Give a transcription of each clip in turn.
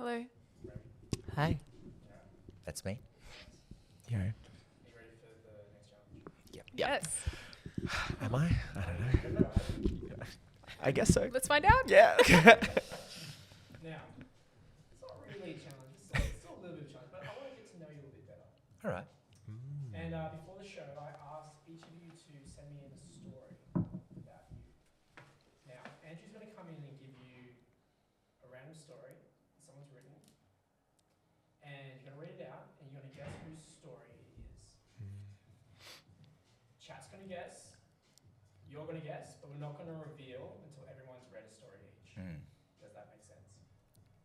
Hello. Hi. That's me. Yeah. Are you ready for the next challenge? Yep. Yes. Am I? I don't know. I guess so. Let's find out. Yeah. Now, it's not really a challenge. It's still a little bit of a challenge, but I want to get to know you a little bit better. All right. And before the show, I asked each of you to send me in a story about you. Now, Andrew's going to come in and give you a random story that someone's written, and you're going to read it out, and you're going to guess whose story it is. Chat's going to guess, you're going to guess, but we're not going to reveal until everyone's read a story each. Does that make sense?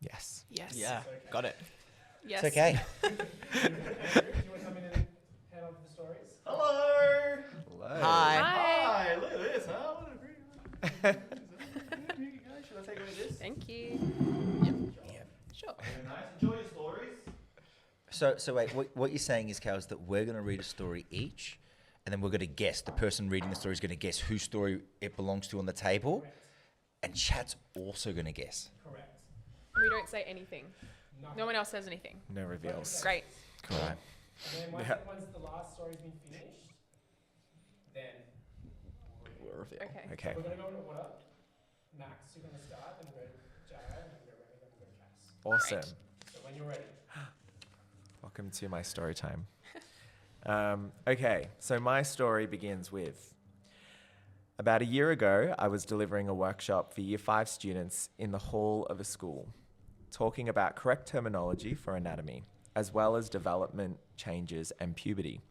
Yes. Yes. Yeah, It's okay. got it. Yes. It's okay. Andrew, do you want to come in and head on to the stories? Hello. Hello. Hi. Hi. Look at this, huh? What a great. Here you go. Should I take one of this? Thank you. Yeah. Sure. Very nice. Enjoy your stories. So wait, what you're saying is, Cal, is that we're going to read a story each, and then we're going to guess. The person reading the story is going to guess whose story it belongs to on the table, Correct. and chat's also going to guess. Correct. We don't say anything. Nothing. No one else says anything. No reveals. Great. Cool. Right. And then once, Yeah. once the last story's been finished, then We'll reveal. Okay. Okay. we're going to go in order. Max, you're going to start, then we'll go to Jared, then we'll go Remy, then we'll go to Cass. Awesome. So when you're ready. Welcome to my story time. Okay, so my story begins with about a year ago, I was delivering a workshop for Year 5 students in the hall of a school, talking about correct terminology for anatomy, as well as development changes and puberty.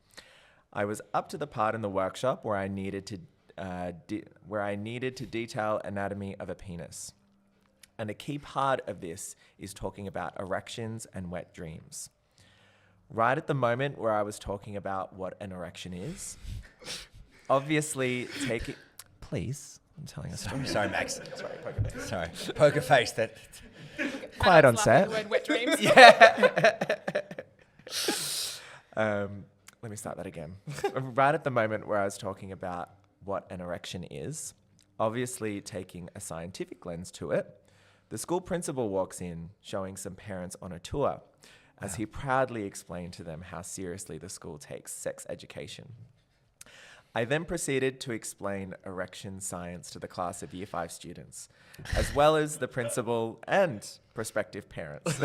I was up to the part in the workshop where I needed to detail anatomy of a penis. And a key part of this is talking about erections and wet dreams. Right at the moment where I was talking about what an erection is, obviously taking... Please, I'm telling a story. Sorry, Max. Sorry, poker face. That. Quiet on Adults set. laugh at the word wet dreams. Let me start that again. Right at the moment where I was talking about what an erection is, obviously taking a scientific lens to it, the school principal walks in showing some parents on a tour as he proudly explained to them how seriously the school takes sex education. I then proceeded to explain erection science to the class of Year 5 students, as well as the principal and prospective parents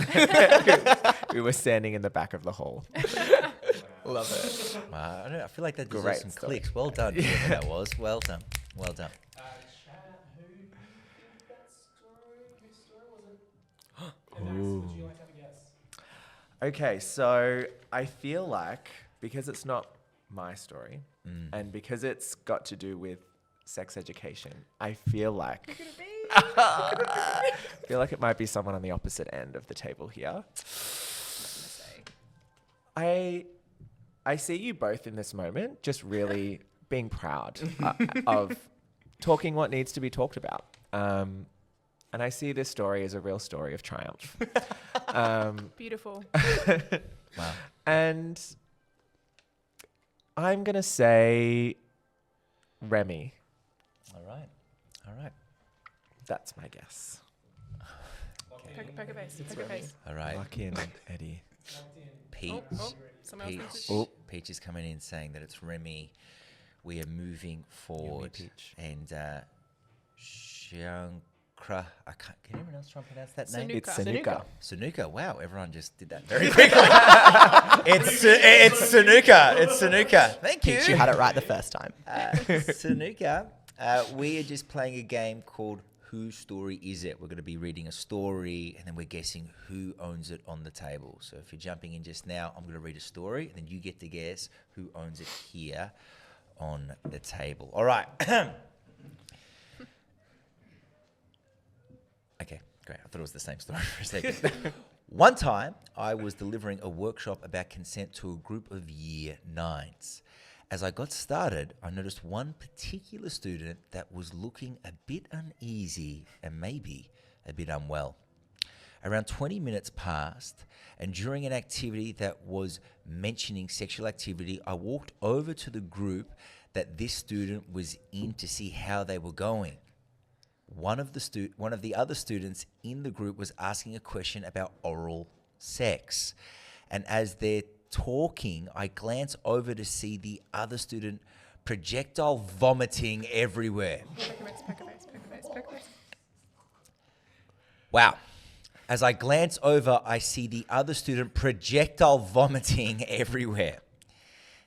who were standing in the back of the hall. Love it. Wow, I feel like that deserves Great some story. clicks. Well done. whoever that was. Well done. Well done. Chat, who do you think that story, whose story was it? And Max, would you like to have a guess? Okay, so I feel like because it's not my story and because it's got to do with sex education, I feel like it might be someone on the opposite end of the table here. I see you both in this moment just really being proud of talking what needs to be talked about. And I see this story as a real story of triumph. Beautiful. Wow. And I'm going to say Remy. All right. All right. That's my guess. Locked in. Poker face. Poker face. All right. Lock in, Eddie. Locked in. Peach. Oh, someone else needs Peach. to... Oh. Peach is coming in saying that it's Remy. We are moving forward. Peach. And Shankra. Can anyone else try and pronounce that name? Sanuka. It's Sanuka. Sanuka. Wow, everyone just did that very quickly. it's Sanuka. It's Sanuka. Thank you. Peach, you had it right the first time. Sanuka, we are just playing a game called Whose Story Is It? We're going to be reading a story and then we're guessing who owns it on the table. So if you're jumping in just now, I'm going to read a story and then you get to guess who owns it here on the table. All right. Okay, great. I thought it was the same story for a second. One time, I was delivering a workshop about consent to a group of Year 9s. As I got started, I noticed one particular student that was looking a bit uneasy and maybe a bit unwell. Around 20 minutes passed, and during an activity that was mentioning sexual activity, I walked over to the group that this student was in to see how they were going. one of the other students in the group was asking a question about oral sex. And as they're talking, I glance over to see the other student projectile vomiting everywhere. Poker face, poker face, poker face, poker face. Wow. As I glance over, I see the other student projectile vomiting everywhere.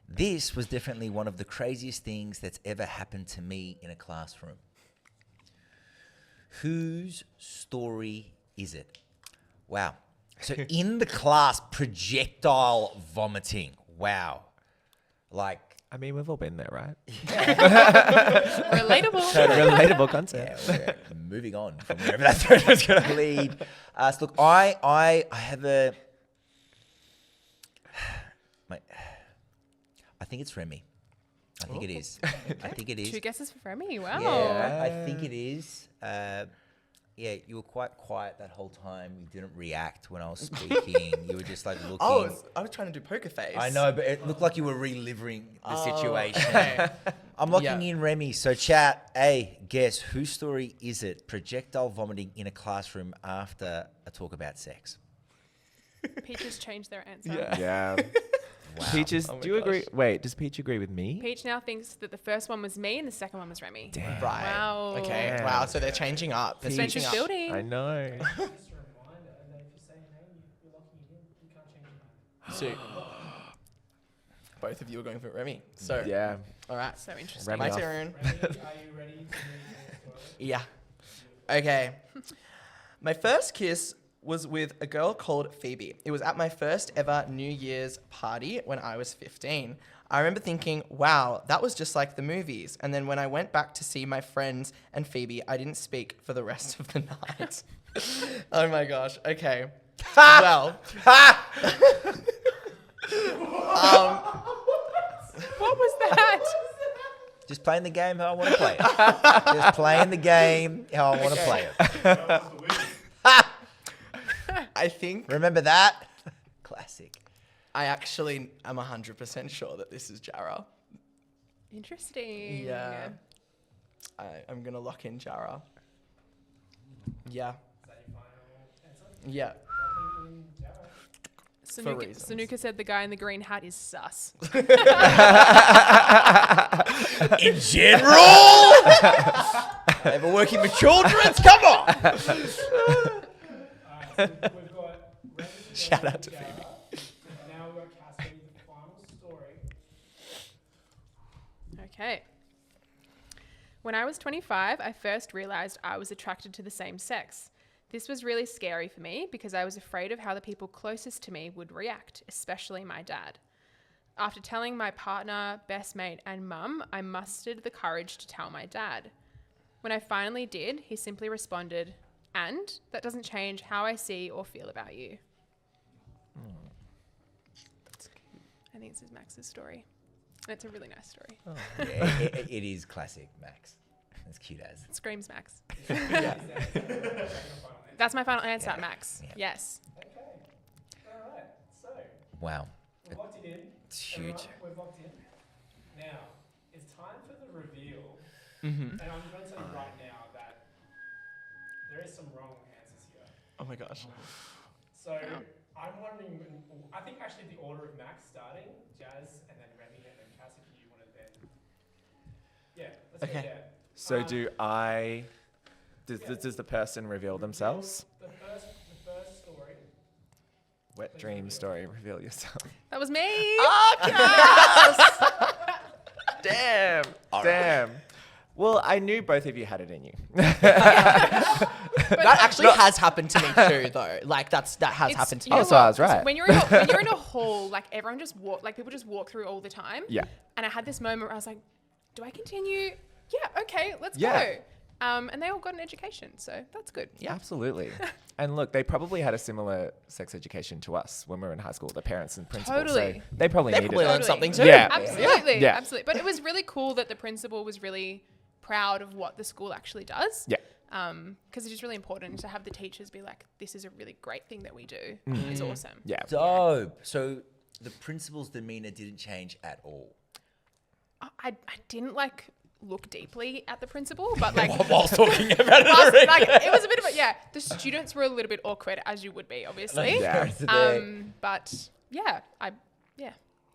This was definitely one of the craziest things that's ever happened to me in a classroom. Whose story is it? Wow. So in the class, projectile vomiting. Wow. Like, I mean, we've all been there, right? Relatable. Relatable concept. yeah, we're moving on from wherever that thread was going to lead. So look, I have a... I think it's Remy. I think it is. I think it is. 2 guesses for Remy. Wow. Yeah, I think it is. Yeah, you were quite quiet that whole time. You didn't react when I was speaking. You were just like looking. Oh, I was trying to do poker face. I know, but it looked like you were reliving the situation. Okay. I'm locking Yeah. in Remy. So chat, guess whose story is it? Projectile vomiting in a classroom after a talk about sex. Peaches changed their answer. Yeah. Wow. Peaches, Oh my do you agree? gosh. Wait, does Peach agree with me? Peach now thinks that the first one was me and the second one was Remy. Damn. Right. Wow. Okay. Damn. Wow. So they're changing up. They're Suspense switching is up. building. I know. Just a reminder that if you say a name, you're locking it in. You can't change your mind. So both of you are going for Remy. So Yeah. all right. So interesting. Remy My off. turn. Remy, are you ready to move to the story? Yeah. Okay. My first kiss was with a girl called Phoebe. It was at my first ever New Year's party when I was 15. I remember thinking, wow, that was just like the movies. And then when I went back to see my friends and Phoebe, I didn't speak for the rest of the night. Oh my gosh. Okay. Well. What was that? Just playing the game how I want to play it. Just playing the game how I want to play it. I think Remember that? Classic. I actually am 100% sure that this is Jara. Interesting. Yeah. I'm going to lock in Jara. Yeah. Is that your final answer? Yeah. Locking in Jara. Sanuka, reasons. Sanuka said the guy in the green hat is sus. In general? Ever working with children? Come on. Alright, so we've got Remy Shout out to Jara, Phoebe. and now we've got Cassie, the final story. Okay. When I was 25, I first realized I was attracted to the same sex. This was really scary for me because I was afraid of how the people closest to me would react, especially my dad. After telling my partner, best mate, and mum, I mustered the courage to tell my dad. When I finally did, he simply responded, "And that doesn't change how I see or feel about you." I think this is Max's story. And it's a really nice story. Yeah, it is classic, Max. It's cute as. It screams Max. Yeah. That's my final answer, Yeah. Max. Yeah. Yes. Okay. Alright, so Wow. we've locked it in. It's huge. We've locked in. Now, it's time for the reveal. Mm-hmm. And I'm going to tell you right now that there is some wrong answers here. Oh my gosh. So I'm wondering, I think actually the order of Max starting, Jazz, and then Remy, and then Cass, if you want to then. Yeah, let's Okay. go there. So do I... Does the person reveal themselves? The first story. Wet dream story, reveal yourself. That was me. Damn. Damn. Well, I knew both of you had it in you. That actually has happened to me too, though. Like that has It's- happened to you me. know Oh, so I what? was right. When you're in a hall, like everyone just people just walk through all the time. Yeah. And I had this moment where I was like, do I continue? Yeah, okay, let's Yeah. go. And they all got an education, so that's good. Yeah. Absolutely. And look, they probably had a similar sex education to us when we were in high school, the parents and principals. Totally. So they probably They needed probably it. learned something too. Yeah. Absolutely. Yeah. Absolutely. But it was really cool that the principal was really proud of what the school actually does. Yeah. Because it's just really important to have the teachers be like, this is a really great thing that we do. It's awesome. Yeah. Dope. So the principal's demeanor didn't change at all. I didn't like look deeply at the principal, but like, Whilst talking about it. like it was a bit of a, yeah, the students were a little bit awkward, as you would be, obviously. Yeah. But yeah,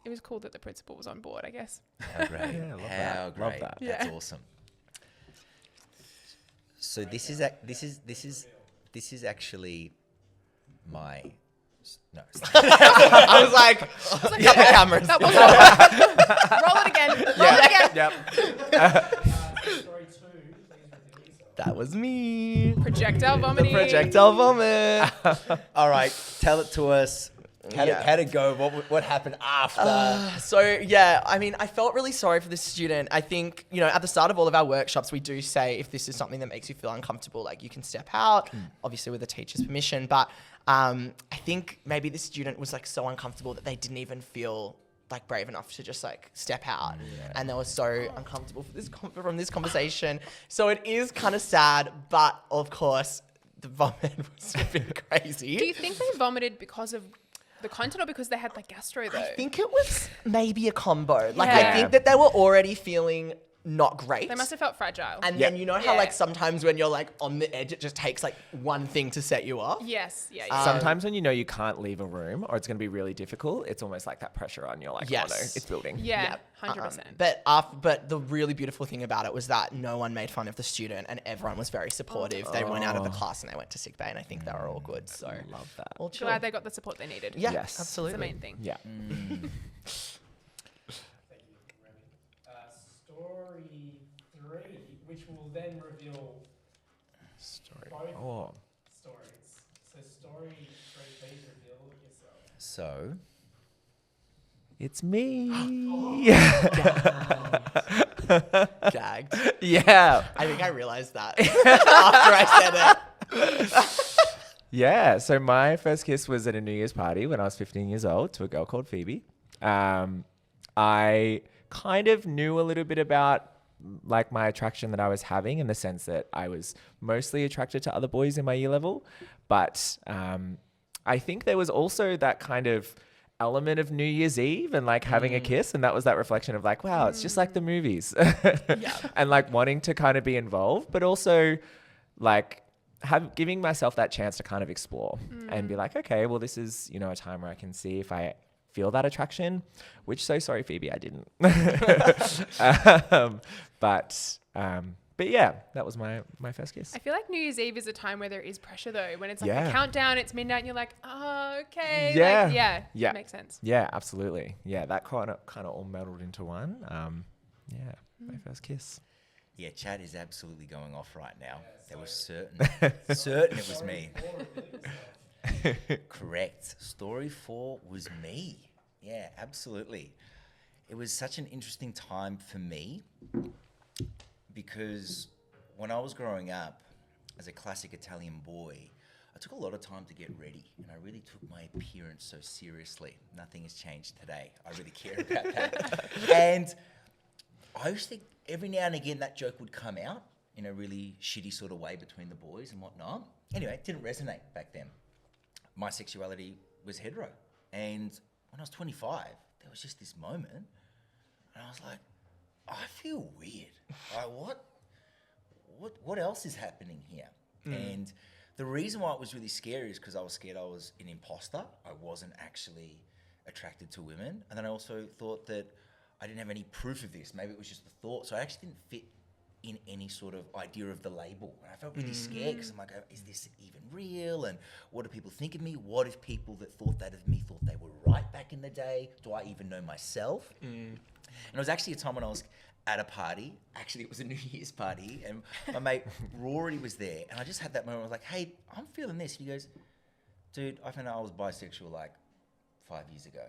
it was cool that the principal was on board, I guess. How great. Yeah, I love How that. great. Love that. That's Yeah. awesome. So this is actually my no. I was like, cut the cameras. That was roll it again. Roll it again. Yep. Story 2, please reveal yourself. That was me. Projectile The vomiting. projectile vomit. All right, tell it to us. How'd Yeah. it go? What happened after? So yeah, I mean, I felt really sorry for this student. I think, you know, at the start of all of our workshops, we do say if this is something that makes you feel uncomfortable, like you can step out, obviously with the teacher's permission. But I think maybe this student was like so uncomfortable that they didn't even feel like brave enough to just like step out, and they were so uncomfortable for this from this conversation. So it is kind of sad, but of course the vomit was a bit crazy. Do you think they vomited because of the content or because they had like gastro though? I think it was maybe a combo. Like Yeah. I think that they were already feeling not great. They must have felt fragile. And Yeah. then you know how Yeah. like sometimes when you're like on the edge, it just takes like one thing to set you off. Yes. Yeah. Sometimes when you know you can't leave a room or it's going to be really difficult, it's almost like that pressure on. You're like, oh no, Yes. it's building. Yeah. Yeah. 100%. But the really beautiful thing about it was that no one made fun of the student and everyone was very supportive. They went out of the class and they went to sick bay, and I think they were all good. So Love that. all chill. Glad they got the support they needed. Yeah, Yes. That's absolutely. the main thing. Yeah. Thank you, Remy. Story 3, which will then reveal Story. both Oh. stories. So story 3, please reveal yourself. So It's me. Gagged. Yeah. I think I realized that after I said it. Yeah. So my first kiss was at a New Year's party when I was 15 years old to a girl called Phoebe. I kind of knew a little bit about like my attraction that I was having in the sense that I was mostly attracted to other boys in my year level. But I think there was also that kind of element of New Year's Eve and like having a kiss, and that was that reflection of like, wow, it's just like the movies. And like wanting to kind of be involved, but also like giving myself that chance to kind of explore and be like, okay, well, this is, you know, a time where I can see if I feel that attraction, which, so sorry, Phoebe, I didn't. But yeah, that was my first kiss. I feel like New Year's Eve is a time where there is pressure though. When it's like Yeah. the countdown, it's midnight, and you're like, oh, okay. Yeah. Like, yeah. Yeah. Makes sense. Yeah, absolutely. Yeah, that kind of all melded into one. Yeah, my first kiss. yeah, chat is absolutely going off right now. There was certain it was me. Story 4, reveal yourself. Correct. Story 4 was me. Yeah, absolutely. It was such an interesting time for me because when I was growing up as a classic Italian boy, I took a lot of time to get ready and I really took my appearance so seriously. Nothing has changed today. I really care about that. And I used to think every now and again that joke would come out in a really shitty sort of way between the boys and whatnot. Anyway, it didn't resonate back then. My sexuality was hetero. And when I was 25, there was just this moment and I was like, I feel weird. Like, what else is happening here? And the reason why it was really scary is because I was scared I was an imposter. I wasn't actually attracted to women. And then I also thought that I didn't have any proof of this. Maybe it was just the thought. So I actually didn't fit in any sort of idea of the label. And I felt really scared because I'm like, oh, is this even real? And what do people think of me? What if people that thought that of me thought they were right back in the day? Do I even know myself? And it was actually a time when I was at a party. Actually, it was a New Year's party. And my mate Rory was there. And I just had that moment. I was like, hey, I'm feeling this. And he goes, dude, I found out I was bisexual like 5 years ago.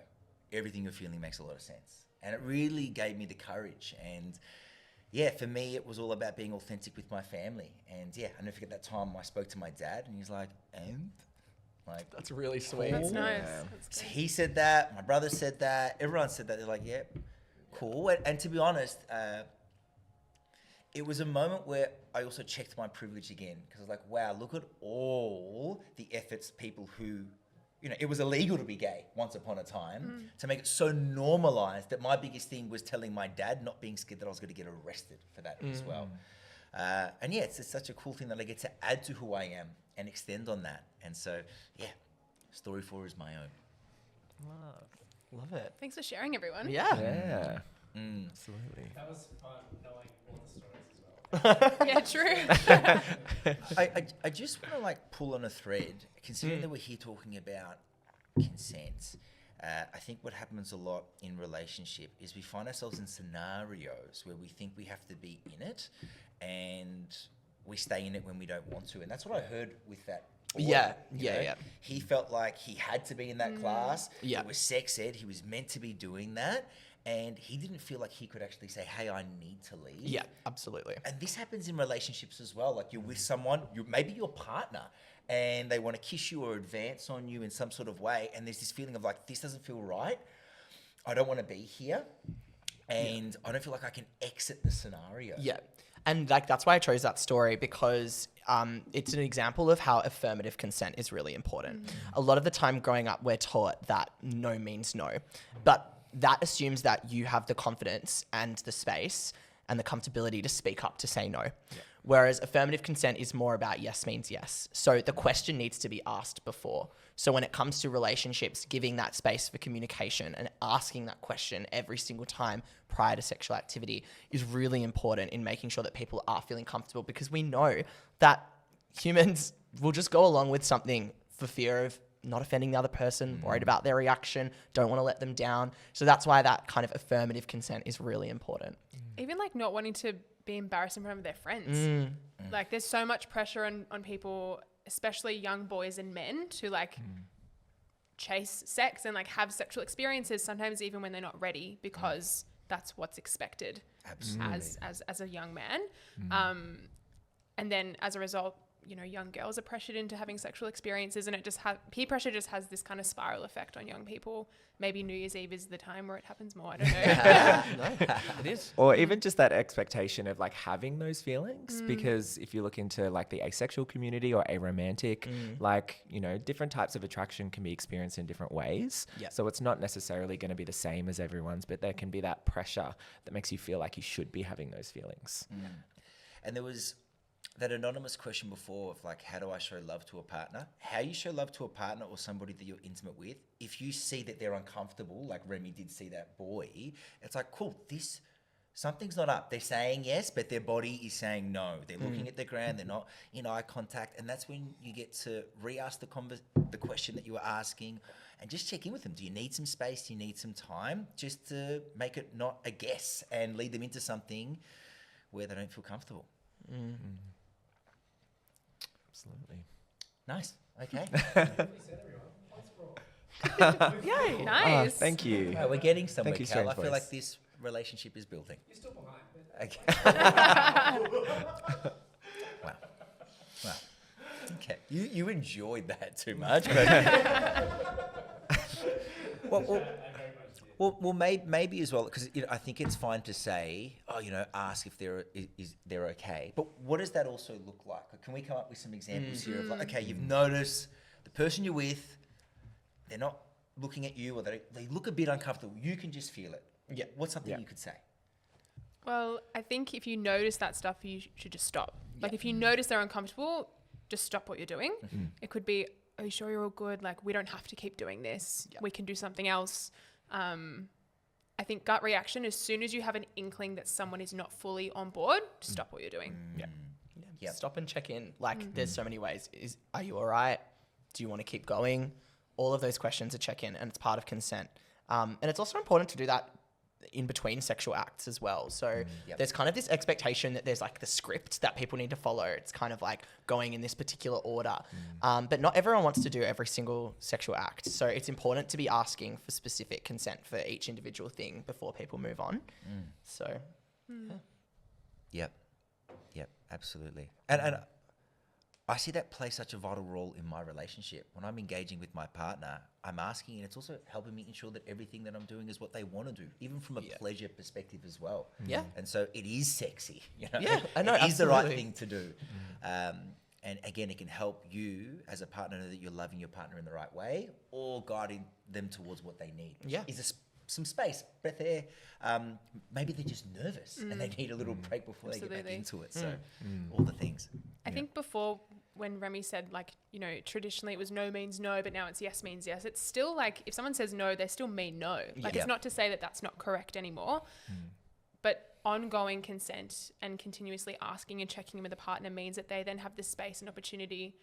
Everything you're feeling makes a lot of sense. And it really gave me the courage. And yeah, for me, it was all about being authentic with my family. And yeah, I never forget that time I spoke to my dad and he's like, and? Like, That's really sweet. That's nice. Yeah. That's so good. he said that, my brother said that, everyone said that. They're like, yeah, cool. And to be honest, it was a moment where I also checked my privilege again because I was like, wow, look at all the efforts people who it was illegal to be gay once upon a time, to make it so normalized that my biggest thing was telling my dad, not being scared that I was going to get arrested for that as well. And yeah, it's such a cool thing that I get to add to who I am and extend on that. And so, yeah, story 4 is my own. Love it. Thanks for sharing, everyone. Yeah. Yeah. Absolutely. That was fun knowing all the stories as well. Yeah, true. I just want to like pull on a thread, considering that we're here talking about consent. I think what happens a lot in relationship is we find ourselves in scenarios where we think we have to be in it, and we stay in it when we don't want to. And that's what I heard with that. Yeah, you know? yeah. He felt like he had to be in that class. Yeah. It was sex ed. He was meant to be doing that. And he didn't feel like he could actually say, hey, I need to leave. Yeah, absolutely. And this happens in relationships as well. Like you're with someone, maybe your partner, and they want to kiss you or advance on you in some sort of way. And there's this feeling of like, this doesn't feel right. I don't want to be here. And I don't feel like I can exit the scenario. Yeah. And like that's why I chose that story, because it's an example of how affirmative consent is really important. A lot of the time growing up, we're taught that no means no. But that assumes that you have the confidence and the space and the comfortability to speak up, to say no. Yeah. Whereas affirmative consent is more about yes means yes. So the question needs to be asked before. So when it comes to relationships, giving that space for communication and asking that question every single time prior to sexual activity is really important in making sure that people are feeling comfortable, because we know that humans will just go along with something for fear of not offending the other person, worried about their reaction, don't want to let them down. So that's why that kind of affirmative consent is really important. Even like not wanting to be embarrassed in front of their friends. Like there's so much pressure on people, especially young boys and men, to like chase sex and like have sexual experiences, sometimes even when they're not ready, because that's what's expected as a young man. And then as a result, young girls are pressured into having sexual experiences, and it just peer pressure just has this kind of spiral effect on young people. Maybe New Year's Eve is the time where it happens more. I don't know. No, it is. Or even just that expectation of like having those feelings, because if you look into like the asexual community or aromantic, like, different types of attraction can be experienced in different ways. Yep. So it's not necessarily going to be the same as everyone's, but there can be that pressure that makes you feel like you should be having those feelings. And there was that anonymous question before of like, how do I show love to a partner? How you show love to a partner or somebody that you're intimate with, if you see that they're uncomfortable, like Remy did see that boy, it's like, cool, something's not up. They're saying yes, but their body is saying no. They're looking at the ground. They're not in eye contact. And that's when you get to re-ask the question that you were asking and just check in with them. Do you need some space? Do you need some time? Just to make it not a guess and lead them into something where they don't feel comfortable. Absolutely. Nice. Okay. Yay. Nice. Thank you. We're getting somewhere, Thank you, Cal. I Strange feel Boys. like this relationship is building. You're still behind. Okay. Wow. Okay. You enjoyed that too much, but well, maybe as well, because I think it's fine to say, ask if they're okay. But what does that also look like? Can we come up with some examples here of like, okay, you've noticed the person you're with, they're not looking at you, or they look a bit uncomfortable. You can just feel it. Yeah. What's something you could say? Well, I think if you notice that stuff, you should just stop. Like if you notice they're uncomfortable, just stop what you're doing. It could be, are you sure you're all good? Like, we don't have to keep doing this. We can do something else. I think gut reaction, as soon as you have an inkling that someone is not fully on board, stop what you're doing. Yep. Stop and check in. Like there's so many ways. Are you all right? Do you want to keep going? All of those questions are check-in, and it's part of consent. And it's also important to do that in between sexual acts as well. So there's kind of this expectation that there's like the script that people need to follow. It's kind of like going in this particular order. But not everyone wants to do every single sexual act. So it's important to be asking for specific consent for each individual thing before people move on. So, Yep, absolutely. And I see that play such a vital role in my relationship. When I'm engaging with my partner, I'm asking, and it's also helping me ensure that everything that I'm doing is what they want to do, even from a pleasure perspective as well. Yeah. And so it is sexy, Yeah, I know, It is the right absolutely. thing to do. And again, it can help you as a partner know that you're loving your partner in the right way or guiding them towards what they need. Yeah. Is there some space, breath, air? Maybe they're just nervous and they need a little break before they get back Absolutely. into it. So all the things. I think before, when Remy said, like, you know, traditionally it was no means no, but now it's yes means yes. It's still like, if someone says no, they still mean no. Like, Yeah. it's not to say that that's not correct anymore. But ongoing consent and continuously asking and checking in with a partner means that they then have the space and opportunity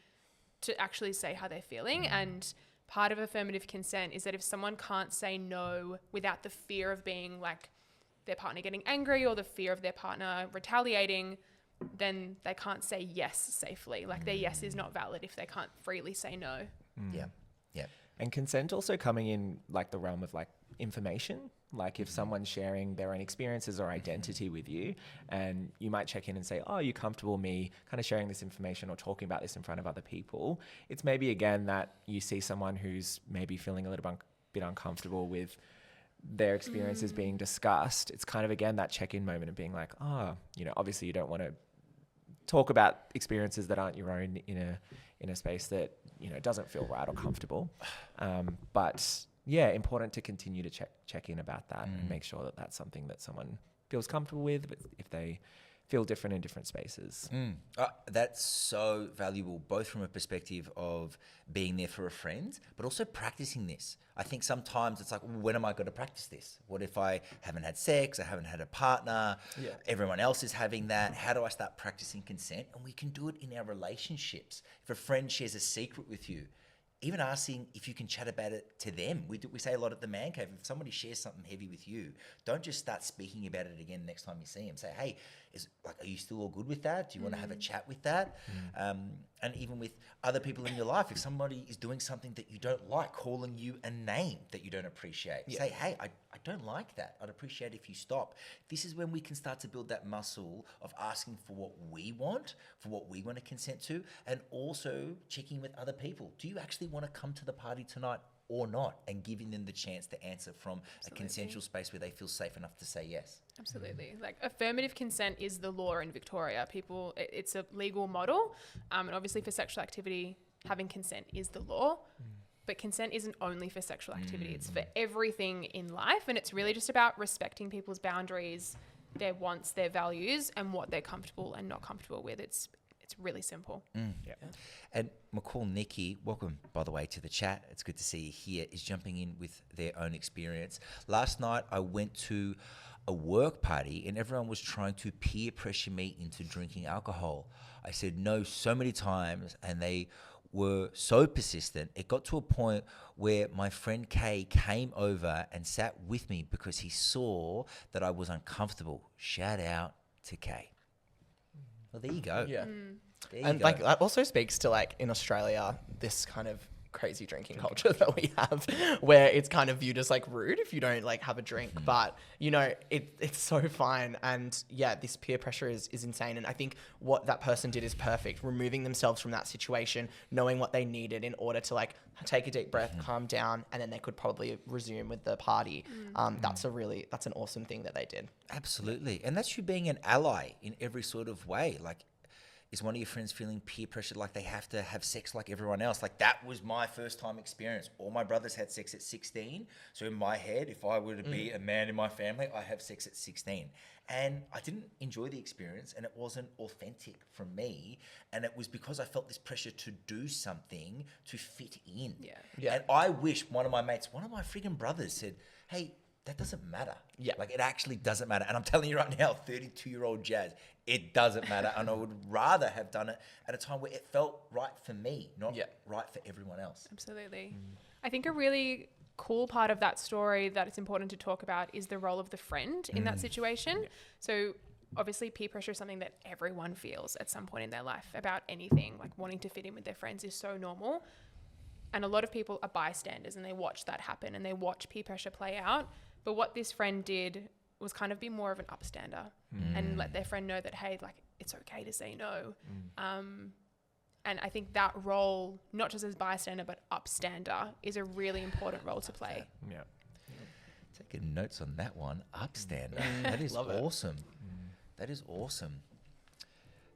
to actually say how they're feeling. And part of affirmative consent is that if someone can't say no without the fear of being like their partner getting angry or the fear of their partner retaliating, then they can't say yes safely. Like, their yes is not valid if they can't freely say no. Yeah. Yeah. And consent also coming in like the realm of like information. Like if someone's sharing their own experiences or identity with you, and you might check in and say, oh, you're comfortable me kind of sharing this information or talking about this in front of other people. It's maybe again that you see someone who's maybe feeling a little bit uncomfortable with their experiences being discussed. It's kind of again that check-in moment of being like, oh, you know, obviously you don't want to talk about experiences that aren't your own in a space that, you know, doesn't feel right or comfortable. But yeah, important to continue to check in about that and make sure that that's something that someone feels comfortable with, but if they feel different in different spaces. That's so valuable, both from a perspective of being there for a friend, but also practicing this. I think sometimes it's like, when am I going to practice this? What if I haven't had sex? I haven't had a partner. Yeah. Everyone else is having that. How do I start practicing consent? And we can do it in our relationships. If a friend shares a secret with you, even asking if you can chat about it to them. We say a lot at the Man Cave, if somebody shares something heavy with you, don't just start speaking about it again next time you see them. Say, hey, are you still all good with that? Do you want to have a chat with that? And even with other people in your life, if somebody is doing something that you don't like, calling you a name that you don't appreciate, say, hey, I don't like that. I'd appreciate if you stop. This is when we can start to build that muscle of asking for what we want, for what we want to consent to, and also checking with other people. Do you actually want to come to the party tonight or not? And giving them the chance to answer from a consensual space where they feel safe enough to say yes. Absolutely. Like, affirmative consent is the law in Victoria. It's a legal model. And obviously for sexual activity, having consent is the law. But consent isn't only for sexual activity. It's for everything in life. And it's really just about respecting people's boundaries, their wants, their values, and what they're comfortable and not comfortable with. It's really simple. Yeah. And McCall Nikki, welcome, by the way, to the chat. It's good to see you here, is jumping in with their own experience. Last night, I went to a work party and everyone was trying to peer pressure me into drinking alcohol. I said no so many times and they were so persistent. It got to a point where my friend Kay came over and sat with me because he saw that I was uncomfortable. Shout out to Kay. Well, there you go. Yeah. There you And go. like that also speaks to, like, in Australia, this kind of crazy drinking culture that we have, where it's kind of viewed as like rude if you don't like have a drink. But you know, it's so fine. And yeah, this peer pressure is insane. And I think what that person did is perfect, removing themselves from that situation, knowing what they needed in order to like take a deep breath, calm down, and then they could probably resume with the party. That's an awesome thing that they did. Absolutely. And that's you being an ally in every sort of way. Like, is one of your friends feeling peer pressured, like they have to have sex like everyone else? Like, that was my first time experience. All my brothers had sex at 16. So in my head, if I were to be a man in my family, I have sex at 16. And I didn't enjoy the experience and it wasn't authentic for me. And it was because I felt this pressure to do something to fit in. Yeah. And I wish one of my freaking brothers said, hey, that doesn't matter. Yeah. Like, it actually doesn't matter. And I'm telling you right now, 32-year-old Jazz, it doesn't matter. And I would rather have done it at a time where it felt right for me, not right for everyone else. Absolutely. I think a really cool part of that story that it's important to talk about is the role of the friend in that situation. So obviously peer pressure is something that everyone feels at some point in their life about anything. Like, wanting to fit in with their friends is so normal. And a lot of people are bystanders and they watch that happen and they watch peer pressure play out. But what this friend did was kind of be more of an upstander and let their friend know that, hey, like, it's okay to say no. And I think that role, not just as bystander, but upstander, is a really important role to play. Yeah. Taking notes on that one. Upstander. That is awesome. That is awesome.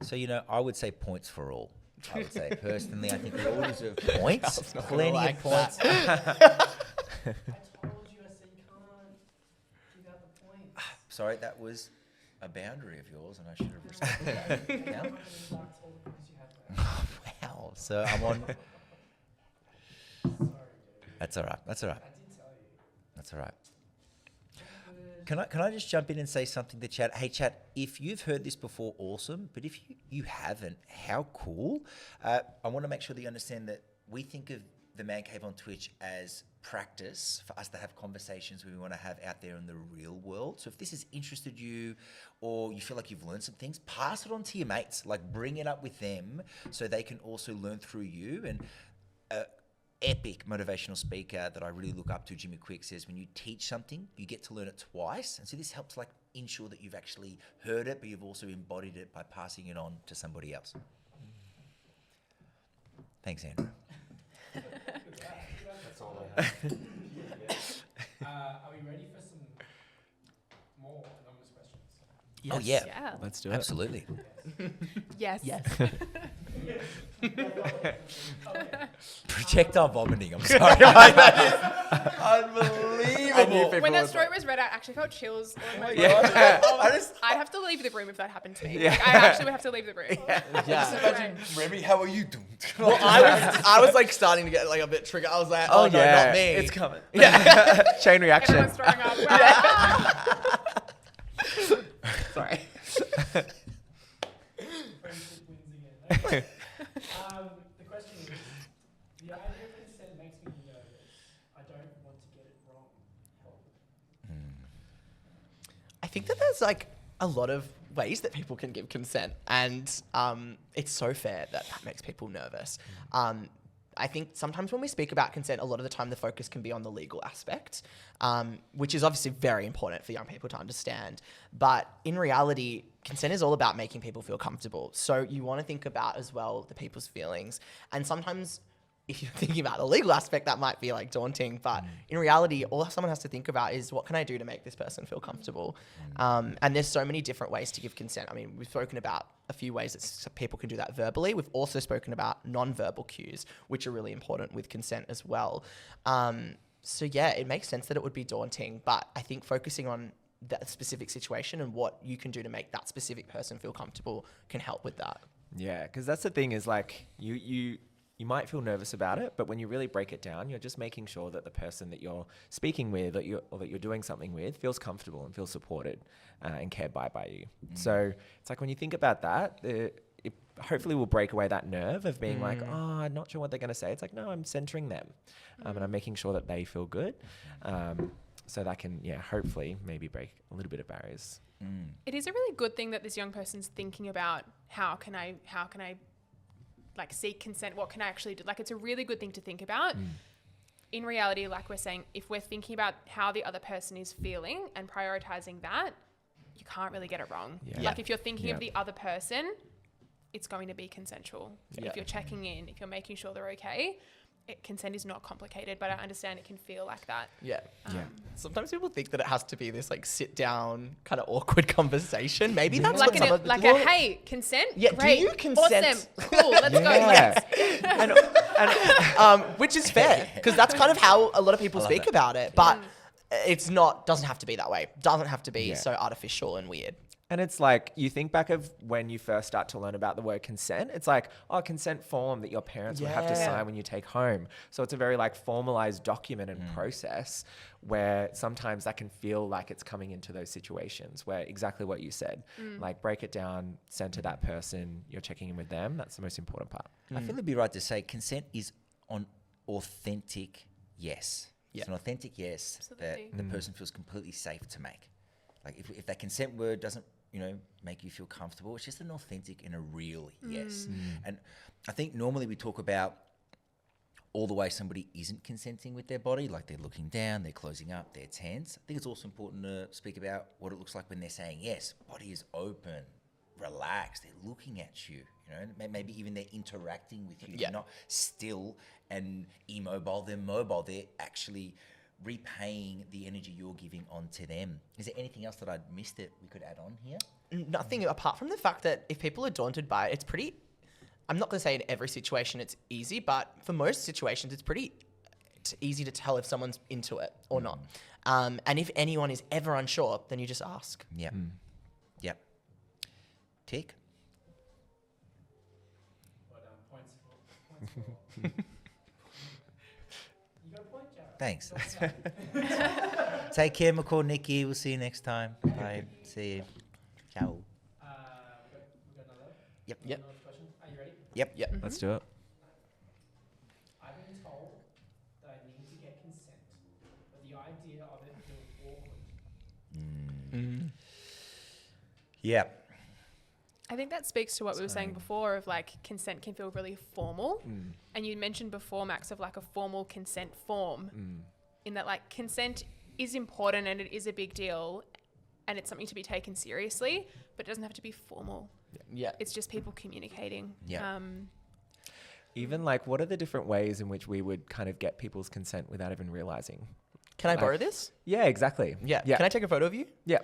So, you know, I would say points for all. I would say personally, I think we all deserve points. not gonna Plenty like of points. I told you, I said you can't give out the points. Sorry, that was a boundary of yours, and I should have respected that. How Yeah. many marks all the points you had there? Wow. So I'm on. Sorry, dude. That's all right. That's all right. I did tell you. That's all right. Can I just jump in and say something to chat? Hey, chat, if you've heard this before, awesome. But if you haven't, how cool. I want to make sure that you understand that we think of the Man Cave on Twitch as practice for us to have conversations we want to have out there in the real world. So if this has interested you or you feel like you've learned some things, pass it on to your mates. Like bring it up with them so they can also learn through you. And epic motivational speaker that I really look up to, Jimmy Quick, says when you teach something, you get to learn it twice. And so this helps like ensure that you've actually heard it, but you've also embodied it by passing it on to somebody else. Thanks, Andrew. That's all I have. Are we ready for some more anonymous questions? Oh, yeah. Yeah. Let's do it. Absolutely. Yes. Yes. Projectile vomiting, I'm sorry. Unbelievable. When that story was read out, I actually felt chills. Oh my Yeah. God. I'd have to leave the room if that happened to me. Like, I actually would have to leave the room. Yeah. Remy, how are you doing? Well, I was like starting to get like a bit triggered. I was like, oh, no, yeah. not me. It's coming. Chain reaction. Everyone's throwing up. Sorry. Friendship wins again. The question is, the idea of consent makes me nervous. I don't want to get it wrong. Help. I think that there's like a lot of ways that people can give consent, and it's so fair that makes people nervous. I think sometimes when we speak about consent, a lot of the time the focus can be on the legal aspect, which is obviously very important for young people to understand. But in reality, consent is all about making people feel comfortable. So you want to think about as well the people's feelings. And sometimes if you're thinking about the legal aspect, that might be like daunting. But in reality, all someone has to think about is what can I do to make this person feel comfortable? And there's so many different ways to give consent. I mean, we've spoken about a few ways that people can do that verbally. We've also spoken about non-verbal cues, which are really important with consent as well. So yeah, it makes sense that it would be daunting, but I think focusing on that specific situation and what you can do to make that specific person feel comfortable can help with that. Yeah, because that's the thing is like you might feel nervous about it, but when you really break it down, you're just making sure that the person that you're speaking with or that you're doing something with feels comfortable and feels supported and cared by you. So it's like when you think about that, it hopefully will break away that nerve of being like, oh, I'm not sure what they're going to say. It's like, no, I'm centering them and I'm making sure that they feel good. So that can, hopefully maybe break a little bit of barriers. It is a really good thing that this young person's thinking about how can I like seek consent? What can I actually do? Like, it's a really good thing to think about. In reality, like we're saying, if we're thinking about how the other person is feeling and prioritizing that, you can't really get it wrong. Yeah. Like if you're thinking Yeah. of the other person, it's going to be consensual. Yeah. If you're checking in, if you're making sure they're okay, consent is not complicated, but I understand it can feel like that. Yeah. Yeah. Sometimes people think that it has to be this like sit down kind of awkward conversation. Maybe that's Like, what some of the a hey, consent? Yeah, do Great. you consent? Awesome. Cool. Let's go. Yeah. Yes. which is fair because that's kind of how a lot of people I love speak that. about it, but it's not, doesn't have to be that way. Doesn't have to be Yeah. so artificial and weird. And it's like, you think back of when you first start to learn about the word consent, it's like, consent form that your parents would have to Yeah. sign when you take home. So it's a very like formalized document and process where sometimes that can feel like it's coming into those situations where exactly what you said, like break it down, center that person, you're checking in with them. That's the most important part. I feel it'd be right to say consent is on authentic yes. Yeah. It's an authentic yes Absolutely. that the person feels completely safe to make. Like if that consent word doesn't, make you feel comfortable, it's just an authentic and a real yes. And I think normally we talk about all the way somebody isn't consenting with their body, like they're looking down, they're closing up, they're tense. I think it's also important to speak about what it looks like when they're saying yes. Body is open, relaxed, they're looking at you, maybe even they're interacting with you. Yeah. They're not still and immobile, they're mobile, they're actually repaying the energy you're giving onto them. Is there anything else that I'd missed that we could add on here? Nothing apart from the fact that if people are daunted by it, it's pretty I'm not going to say in every situation it's easy, but for most situations it's pretty easy to tell if someone's into it or not. And if anyone is ever unsure, then you just ask. Yep. Yep. Tick. But points for. You got a point, Jared. Thanks. Take care, McCall, Nikki. We'll see you next time. Bye. See you. Ciao. We got another. Yep. Yep. Another question. Are you ready? Yep. Yep. Let's do it. I've been told that I need to get consent, but the idea of it feels awkward. Yeah. I think that speaks to what we were saying before of like consent can feel really formal. And you mentioned before, Max, of like a formal consent form in that like consent is important and it is a big deal and it's something to be taken seriously, but it doesn't have to be formal. Yeah. It's just people communicating. Yeah. Even like, what are the different ways in which we would kind of get people's consent without even realizing? Can I borrow this? Yeah, exactly. Yeah. Yeah. Can I take a photo of you? Yeah.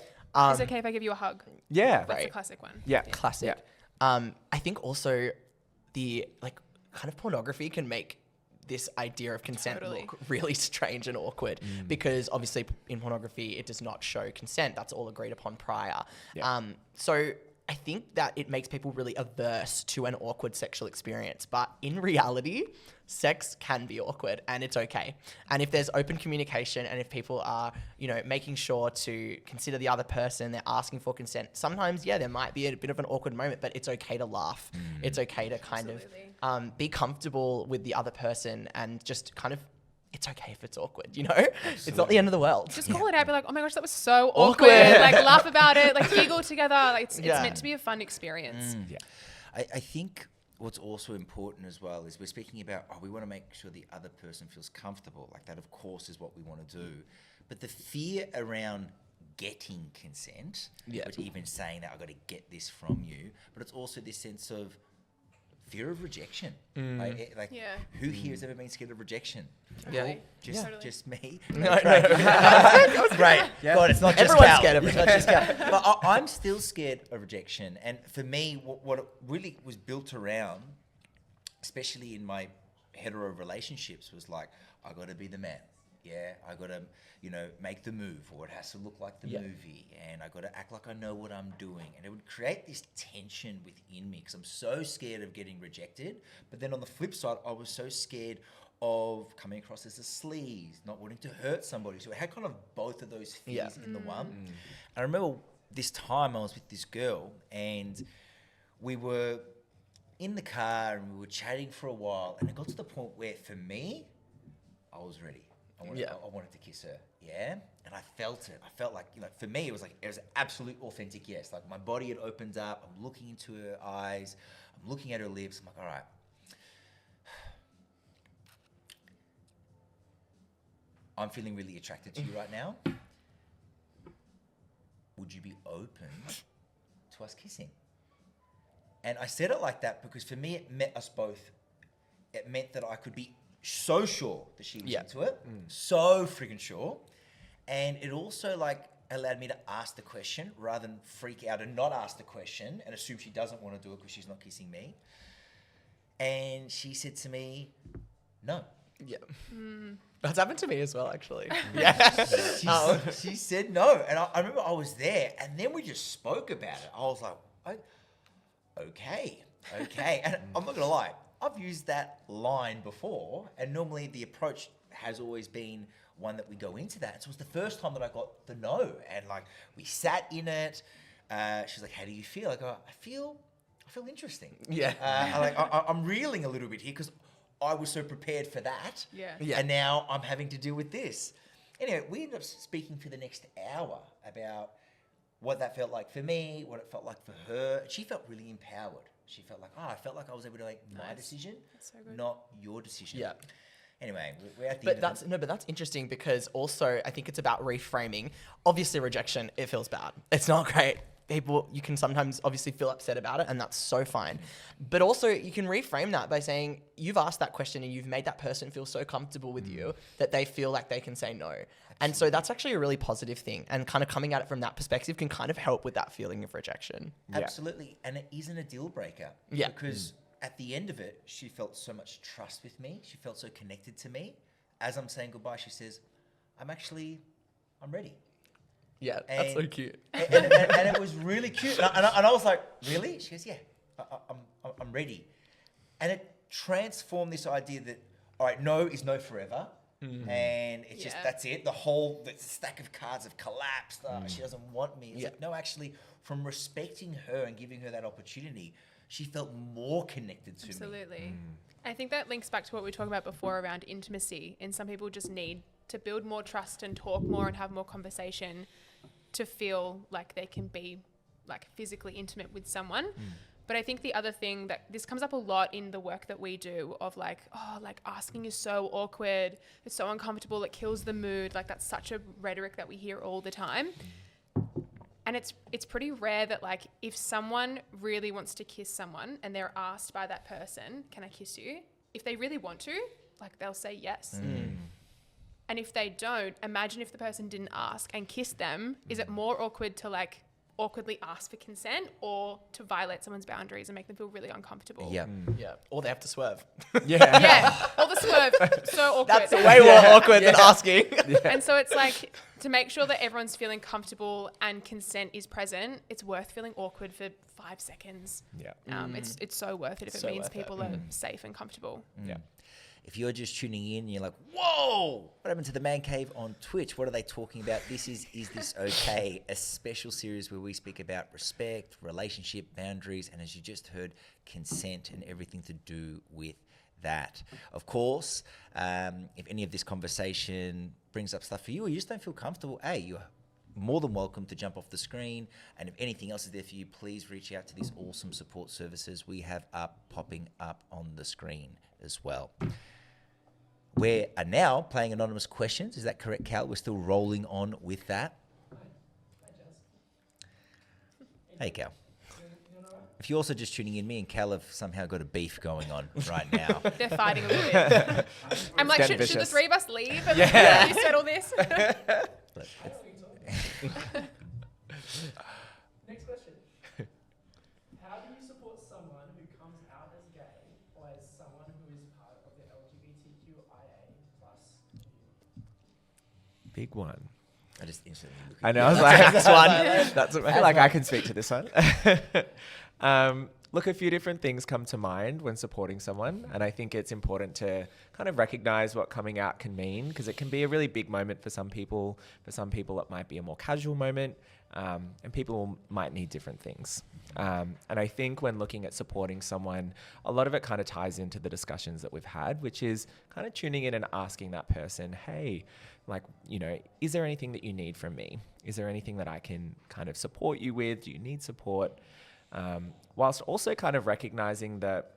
Is it okay if I give you a hug? Yeah. That's a Right. classic one. Yeah. Classic. Yeah. I think also the like kind of pornography can make this idea of consent Totally. look really strange and awkward because obviously in pornography it does not show consent. That's all agreed upon prior. Yeah. So I think that it makes people really averse to an awkward sexual experience. But in reality, sex can be awkward and it's okay. And if there's open communication and if people are, making sure to consider the other person, they're asking for consent, sometimes, there might be a bit of an awkward moment, but it's okay to laugh. It's okay to kind Absolutely. of be comfortable with the other person and just kind of, it's okay if it's awkward, It's not the end of the world. Just call it out. Be like, oh my gosh, that was so Awkward. awkward. Like laugh about it. Like giggle together. Like, it's Yeah. meant to be a fun experience. Yeah. I think what's also important as well is we're speaking about, we want to make sure the other person feels comfortable. Like that, of course, is what we want to do. But the fear around getting consent, but even saying that I've got to get this from you, but it's also this sense of fear of rejection. Like Yeah. who here has ever been scared of rejection? Yeah. Cool. Just, Totally. just me. No, Great. Great. God, it's not just Everyone's Cal. scared of It's not just Cal. But I'm still scared of rejection. And for me, what it really was built around, especially in my hetero relationships, was like, I got to be the man. Yeah, I got to, make the move, or it has to look like the movie, and I got to act like I know what I'm doing. And it would create this tension within me because I'm so scared of getting rejected. But then on the flip side, I was so scared of coming across as a sleaze, not wanting to hurt somebody. So I had kind of both of those fears in the one. And I remember this time I was with this girl, and we were in the car and we were chatting for a while, and it got to the point where for me, I was ready. I wanted to kiss her, and I felt it. I felt like, for me, it was an absolute authentic yes. Like my body had opened up. I'm looking into her eyes. I'm looking at her lips. I'm like, all right. I'm feeling really attracted to you right now. Would you be open to us kissing? And I said it like that because for me, it met us both. It meant that I could be so sure that she was into it, so freaking sure. And it also allowed me to ask the question rather than freak out and not ask the question and assume she doesn't want to do it because she's not kissing me. And she said to me, no. Yeah. That's happened to me as well, actually. She said no. And I remember I was there and then we just spoke about it. I was like, okay. And I'm not going to lie. I've used that line before, and normally the approach has always been one that we go into that. So it was the first time that I got the no, and we sat in it. She's like, "How do you feel?" I go, "I feel interesting." Yeah. I'm reeling a little bit here because I was so prepared for that. Yeah. And now I'm having to deal with this. Anyway, we ended up speaking for the next hour about what that felt like for me, what it felt like for her. She felt really empowered. She felt like, I felt like I was able to make my decision, That's so good. not your decision. Yeah. Anyway, we're at the But end that's of it. but that's interesting because also I think it's about reframing. Obviously, rejection, it feels bad. It's not great. You can sometimes obviously feel upset about it, and that's so fine. But also, you can reframe that by saying you've asked that question and you've made that person feel so comfortable with you that they feel like they can say no. And so that's actually a really positive thing. And kind of coming at it from that perspective can kind of help with that feeling of rejection. Absolutely. And it isn't a deal breaker. Yeah. Because at the end of it, she felt so much trust with me. She felt so connected to me. As I'm saying goodbye, she says, I'm ready. Yeah, that's so And- cute. And it was really cute. And I was like, really? She goes, yeah, I'm ready. And it transformed this idea that, all right, no is no forever. And it's just, Yeah. that's it. The stack of cards have collapsed. She doesn't want me. It's like, no, actually, from respecting her and giving her that opportunity, she felt more connected to me. Absolutely. I think that links back to what we were talking about before around intimacy. And some people just need to build more trust and talk more and have more conversation to feel like they can be like physically intimate with someone. But I think the other thing that this comes up a lot in the work that we do of like, oh, like asking is so awkward. It's so uncomfortable. It kills the mood. Like that's such a rhetoric that we hear all the time. And it's pretty rare that like if someone really wants to kiss someone and they're asked by that person, can I kiss you? If they really want to, like they'll say yes. And if they don't, imagine if the person didn't ask and kissed them, is it more awkward to like awkwardly ask for consent or to violate someone's boundaries and make them feel really uncomfortable? Yeah. Yeah, or they have to swerve. Yeah, or the swerve, so awkward. That's way more awkward than asking. And so it's like to make sure that everyone's feeling comfortable and consent is present, it's worth feeling awkward for 5 seconds. Yeah. It's so worth it if So it means worth it. people are safe and comfortable. Yeah. If you're just tuning in, you're like, whoa, what happened to the Man Cave on Twitch? What are they talking about? This is This Okay? A special series where we speak about respect, relationship, boundaries, and as you just heard, consent and everything to do with that. Of course, if any of this conversation brings up stuff for you or you just don't feel comfortable, hey, you're more than welcome to jump off the screen. And if anything else is there for you, please reach out to these awesome support services we have popping up on the screen as well. We are now playing anonymous questions. Is that correct, Cal? We're still rolling on with that. Hey, Cal. If you're also just tuning in, me and Cal have somehow got a beef going on right now. They're fighting a little bit. I'm like, getting should the vicious. three of us leave and Yeah. you settle this? But Next question. How do you support someone who comes out as gay or as someone who is part of the LGBTQIA plus community? Big one. I just instantly look I at know. I was like, this one. That's I feel like I can speak to this one. Look, a few different things come to mind when supporting someone, and I think it's important to kind of recognize what coming out can mean, because it can be a really big moment for some people. For some people, it might be a more casual moment, and people might need different things. And I think when looking at supporting someone, a lot of it kind of ties into the discussions that we've had, which is kind of tuning in and asking that person, hey, like, you know, is there anything that you need from me? Is there anything that I can kind of support you with? Do you need support? Whilst also kind of recognizing that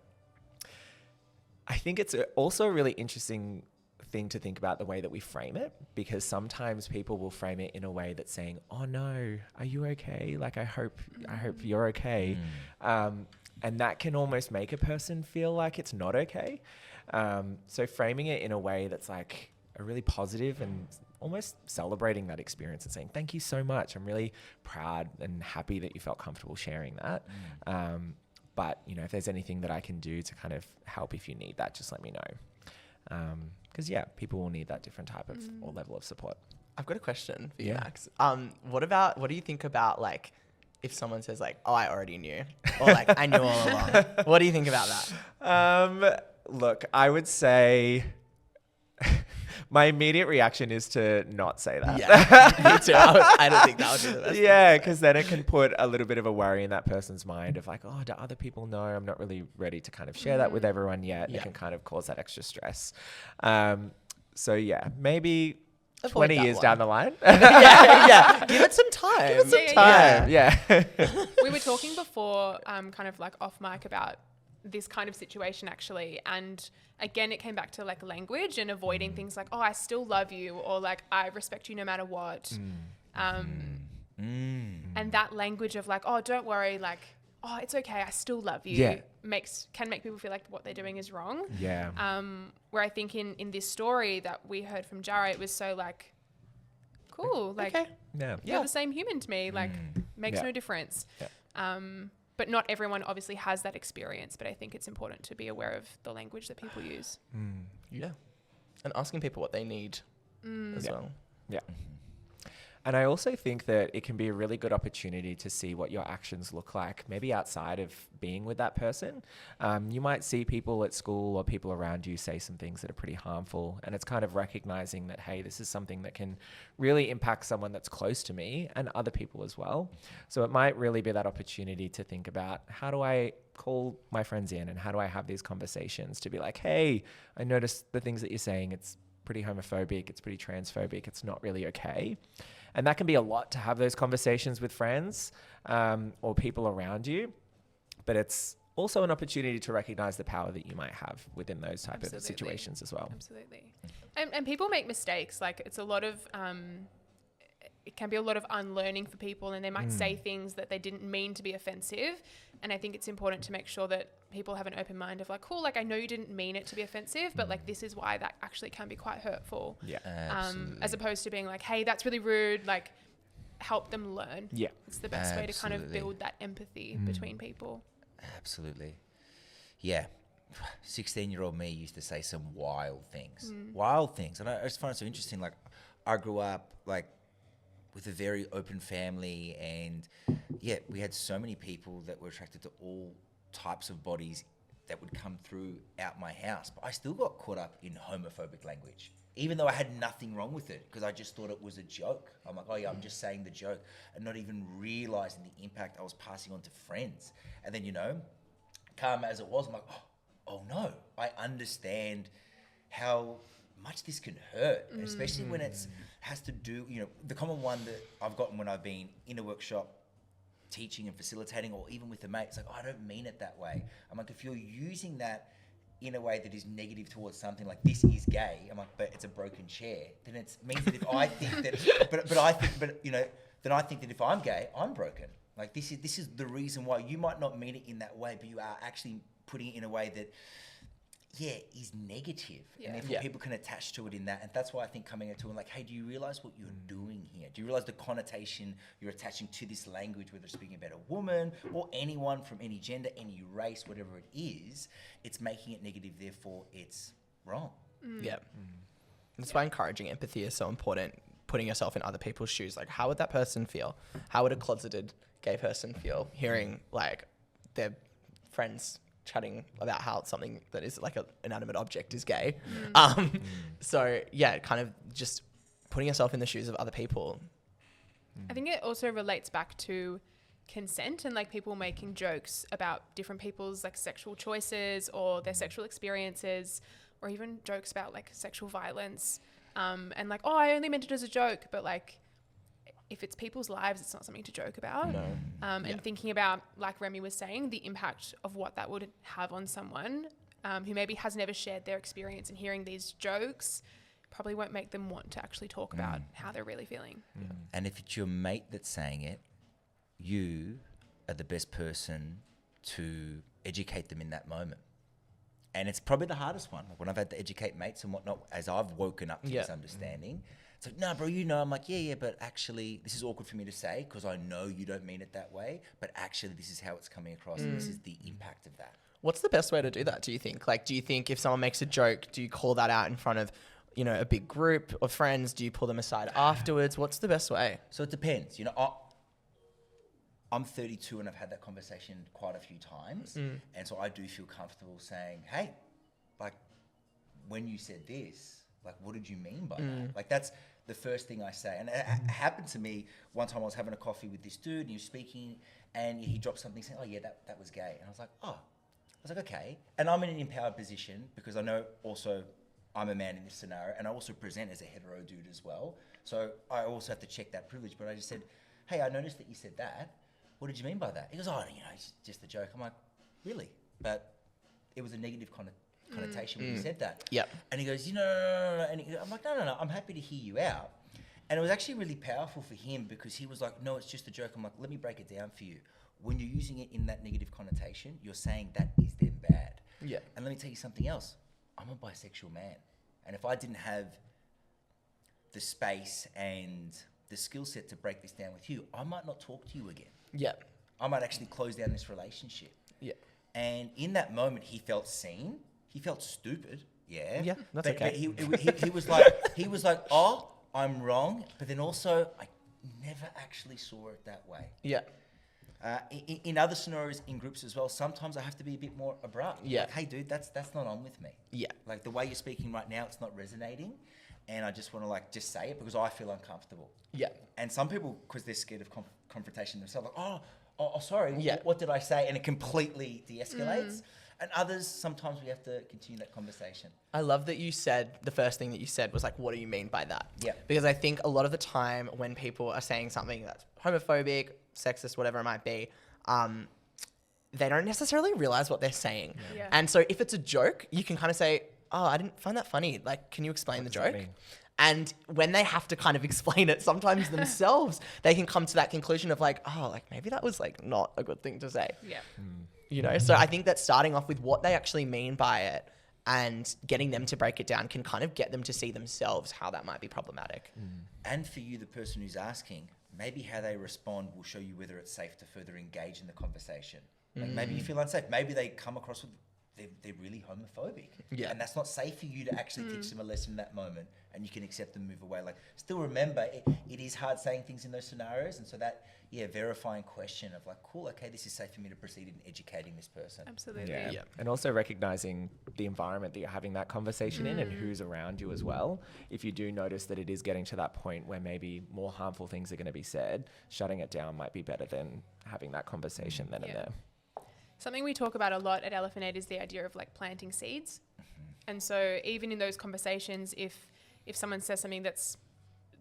I think it's also a really interesting thing to think about the way that we frame it, because sometimes people will frame it in a way that's saying, oh no, are you okay? Like, I hope you're okay. And that can almost make a person feel like it's not okay. So framing it in a way that's like a really positive and almost celebrating that experience and saying, thank you so much. I'm really proud and happy that you felt comfortable sharing that. But, you know, if there's anything that I can do to kind of help if you need that, just let me know. Because, yeah, people will need that different type of or level of support. I've got a question for you, Yeah. Max. What do you think about, like, if someone says, like, oh, I already knew, or, like, I knew all along? What do you think about that? Look, I would say my immediate reaction is to not say that. Yeah, me too. I don't think that would be the best. Yeah, because then it can put a little bit of a worry in that person's mind of like, oh, do other people know? I'm not really ready to kind of share that with everyone yet. And Yeah. it can kind of cause that extra stress. So yeah, maybe Avoid 20 that years one. down the line. yeah. Give it some time. it some time. Yeah. We were talking before, kind of like off mic about this kind of situation actually. And again, it came back to like language and avoiding things like, oh, I still love you, or like, I respect you no matter what. And that language of like, oh, don't worry, like, oh, it's okay, I still love you, Yeah. can make people feel like what they're doing is wrong. Yeah. Where I think in this story that we heard from Jara, it was so like, cool, like, Okay. Yeah. you're the same human to me, like, makes Yeah. no difference. Yeah. But not everyone obviously has that experience, but I think it's important to be aware of the language that people use. Yeah. And asking people what they need as Yeah. well. Yeah. And I also think that it can be a really good opportunity to see what your actions look like, maybe outside of being with that person. You might see people at school or people around you say some things that are pretty harmful. And it's kind of recognizing that, hey, this is something that can really impact someone that's close to me and other people as well. So it might really be that opportunity to think about, how do I call my friends in and how do I have these conversations to be like, hey, I noticed the things that you're saying. It's pretty homophobic. It's pretty transphobic. It's not really okay. And that can be a lot to have those conversations with friends or people around you. But it's also an opportunity to recognize the power that you might have within those type of situations as well. Absolutely. And people make mistakes. Like it's a lot of, it can be a lot of unlearning for people, and they might say things that they didn't mean to be offensive. And I think it's important to make sure that people have an open mind of like, cool, like I know you didn't mean it to be offensive, but like this is why that actually can be quite hurtful. Yeah. As opposed to being like, hey, that's really rude. Like help them learn. Yeah. It's the best way to kind of Absolutely. build that empathy between people. Absolutely. Yeah. 16-year-old me used to say some wild things. Wild things. And I just find it so interesting. Like, I grew up, like, with a very open family, and, yeah, we had so many people that were attracted to all types of bodies that would come through out my house. But I still got caught up in homophobic language, even though I had nothing wrong with it, because I just thought it was a joke. I'm like, oh yeah, I'm just saying the joke, and not even realizing the impact I was passing on to friends. And then, you know, calm as it was, I'm like, oh no, I understand how much this can hurt, especially when it's has to do, you know, the common one that I've gotten when I've been in a workshop teaching and facilitating, or even with a mate, it's like, oh, I don't mean it that way. I'm like, if you're using that in a way that is negative towards something, like this is gay, I'm like, but it's a broken chair, then it means that if I think that, but you know, then I think that if I'm gay, I'm broken. Like this is the reason why. You might not mean it in that way, but you are actually putting it in a way that, yeah, is negative. Yeah. And therefore people can attach to it in that. And that's why I think coming into it, like, hey, do you realize what you're doing here? Do you realize the connotation you're attaching to this language, whether it's speaking about a woman or anyone from any gender, any race, whatever it is, it's making it negative, therefore it's wrong. Yeah. That's why encouraging empathy is so important. Putting yourself in other people's shoes. Like, how would that person feel? How would a closeted gay person feel hearing, like, their friends chatting about how something that is like an inanimate object is gay? So, yeah, kind of just putting yourself in the shoes of other people. I think it also relates back to consent and like people making jokes about different people's like sexual choices or their sexual experiences, or even jokes about like sexual violence. And like, oh, I only meant it as a joke, but like if it's people's lives, it's not something to joke about. No. And thinking about, like Remy was saying, the impact of what that would have on someone who maybe has never shared their experience, and hearing these jokes probably won't make them want to actually talk about how they're really feeling. And if it's your mate that's saying it, you are the best person to educate them in that moment. And it's probably the hardest one. Like when I've had to educate mates and whatnot, as I've woken up to this understanding, it's like, no, bro, you know. I'm like, yeah, but actually, this is awkward for me to say because I know you don't mean it that way. But actually, this is how it's coming across, and this is the impact of that. What's the best way to do that, do you think? Like, do you think if someone makes a joke, do you call that out in front of, you know, a big group of friends? Do you pull them aside afterwards? What's the best way? So it depends. You know, I'm 32 and I've had that conversation quite a few times. And so I do feel comfortable saying, hey, like, when you said this, like, what did you mean by that? Like, that's the first thing I say. And it happened to me one time. I was having a coffee with this dude and he was speaking and he dropped something saying, oh, yeah, that was gay. And I was like, oh. I was like, okay. And I'm in an empowered position because I know also I'm a man in this scenario, and I also present as a hetero dude as well. So I also have to check that privilege. But I just said, hey, I noticed that you said that. What did you mean by that? He goes, oh, you know, it's just a joke. I'm like, really? But it was a negative connotation when you said that. Yep. And he goes, no. And I'm like, no. I'm happy to hear you out. And it was actually really powerful for him because he was like, no, it's just a joke. I'm like, let me break it down for you. When you're using it in that negative connotation, you're saying that is then bad. Yeah. And let me tell you something else. I'm a bisexual man. And if I didn't have the space and the skill set to break this down with you, I might not talk to you again. Yeah. I might actually close down this relationship. Yeah. And in that moment, he felt seen. He felt stupid. Yeah. Yeah, that's But okay. he was like, oh, I'm wrong. But then also, I never actually saw it that way. Yeah. In other scenarios, in groups as well, sometimes I have to be a bit more abrupt. Yeah. Like, hey, dude, that's not on with me. Yeah. Like the way you're speaking right now, it's not resonating. And I just want to just say it because I feel uncomfortable. Yeah. And some people, because they're scared of confrontation themselves, like, oh, sorry, Yeah. what did I say? And it completely de-escalates. And others, sometimes we have to continue that conversation. I love that you said, the first thing that you said was like, what do you mean by that? Yeah. Because I think a lot of the time when people are saying something that's homophobic, sexist, whatever it might be, they don't necessarily realize what they're saying. Yeah. And so if it's a joke, you can kind of say, oh, I didn't find that funny. Like, can you explain the does that joke? mean? And when they have to kind of explain it, sometimes themselves, they can come to that conclusion of like, oh, like maybe that was like not a good thing to say. Yeah. You know, so I think that starting off with what they actually mean by it and getting them to break it down can kind of get them to see themselves how that might be problematic. And for you, the person who's asking, maybe how they respond will show you whether it's safe to further engage in the conversation. Like maybe you feel unsafe. Maybe they come across with they're really homophobic. Yeah. And that's not safe for you to actually teach them a lesson in that moment, and you can accept and move away. Like, still remember, it is hard saying things in those scenarios, and so that, verifying question of like, cool, okay, this is safe for me to proceed in educating this person. Absolutely. Yeah. Yeah. And also recognizing the environment that you're having that conversation in and who's around you as well. If you do notice that it is getting to that point where maybe more harmful things are going to be said, shutting it down might be better than having that conversation then and Yeah. there. Something we talk about a lot at Elephant is the idea of like planting seeds. And so even in those conversations, if someone says something that's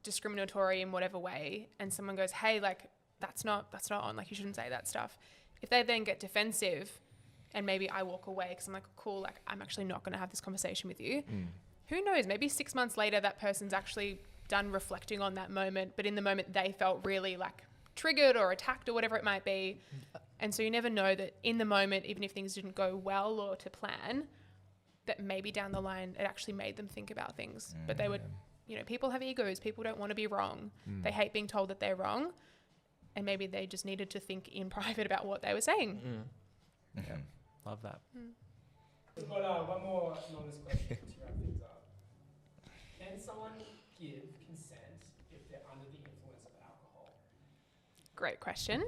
discriminatory in whatever way, and someone goes, hey, like that's not on, like you shouldn't say that stuff. If they then get defensive and maybe I walk away because I'm like, cool, like I'm actually not going to have this conversation with you. Who knows? Maybe 6 months later, that person's actually done reflecting on that moment. But in the moment they felt really like triggered or attacked or whatever it might be. And so you never know that in the moment, even if things didn't go well or to plan, that maybe down the line it actually made them think about things. But they would, people have egos. People don't want to be wrong. They hate being told that they're wrong. And maybe they just needed to think in private about what they were saying. Yeah. Love that. We've got one more anonymous question to wrap things up. Can someone give consent if they're under the influence of alcohol? Great question.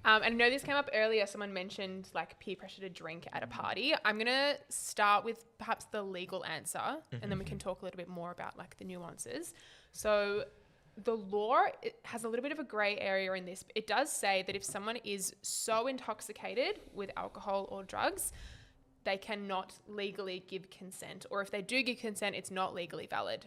And I know this came up earlier. Someone mentioned like peer pressure to drink at a party. I'm going to start with perhaps the legal answer, and then we can talk a little bit more about like the nuances. So the law, it has a little bit of a grey area in this. It does say that if someone is so intoxicated with alcohol or drugs, they cannot legally give consent. Or if they do give consent, it's not legally valid.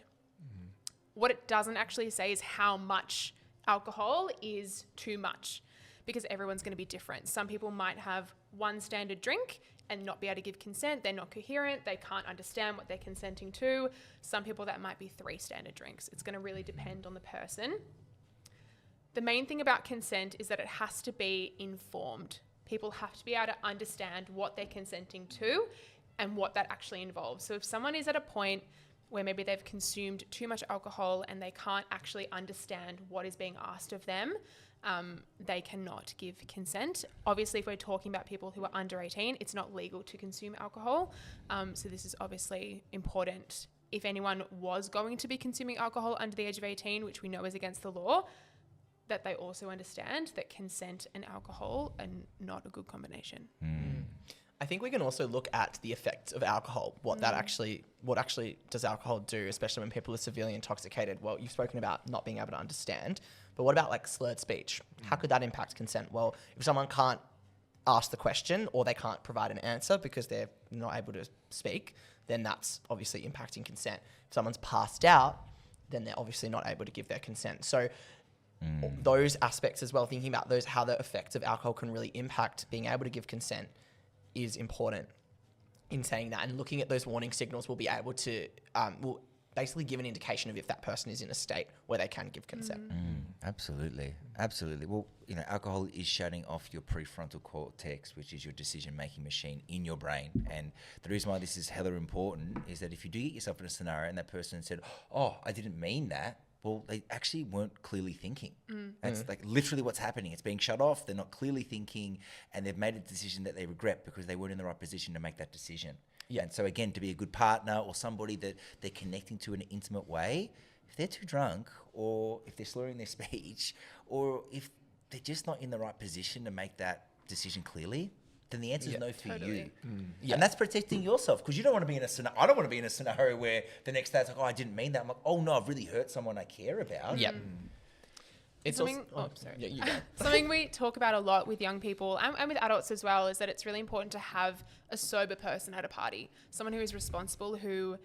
What it doesn't actually say is how much alcohol is too much, because everyone's going to be different. Some people might have one standard drink and not be able to give consent. They're not coherent. They can't understand what they're consenting to. Some people, that might be 3 standard drinks. It's going to really depend on the person. The main thing about consent is that it has to be informed. People have to be able to understand what they're consenting to and what that actually involves. So if someone is at a point where maybe they've consumed too much alcohol and they can't actually understand what is being asked of them, they cannot give consent. Obviously, if we're talking about people who are under 18, it's not legal to consume alcohol. So this is obviously important. If anyone was going to be consuming alcohol under the age of 18, which we know is against the law, that they also understand that consent and alcohol are not a good combination. I think we can also look at the effects of alcohol, what actually does alcohol do, especially when people are severely intoxicated. Well, you've spoken about not being able to understand, but what about like slurred speech? How could that impact consent? Well, if someone can't ask the question or they can't provide an answer because they're not able to speak, then that's obviously impacting consent. If someone's passed out, then they're obviously not able to give their consent. So those aspects as well, thinking about those, how the effects of alcohol can really impact being able to give consent, is important in saying that. And looking at those warning signals will be able to will basically give an indication of if that person is in a state where they can give consent. Absolutely. Well, alcohol is shutting off your prefrontal cortex, which is your decision-making machine in your brain. And the reason why this is hella important is that if you do get yourself in a scenario and that person said, oh, I didn't mean that, well, they actually weren't clearly thinking. That's like literally what's happening. It's being shut off. They're not clearly thinking, and they've made a decision that they regret because they weren't in the right position to make that decision. Yeah. And so again, to be a good partner or somebody that they're connecting to in an intimate way, if they're too drunk or if they're slurring their speech or if they're just not in the right position to make that decision clearly, then the answer is no for you. Yeah. And that's protecting yourself because you don't want to be in a scenario. I don't want to be in a scenario where the next day it's like, oh, I didn't mean that. I'm like, oh no, I've really hurt someone I care about. Yep. It's Something- also, sorry. Yeah, you go. Something we talk about a lot with young people and with adults as well is that it's really important to have a sober person at a party. Someone who is responsible, who,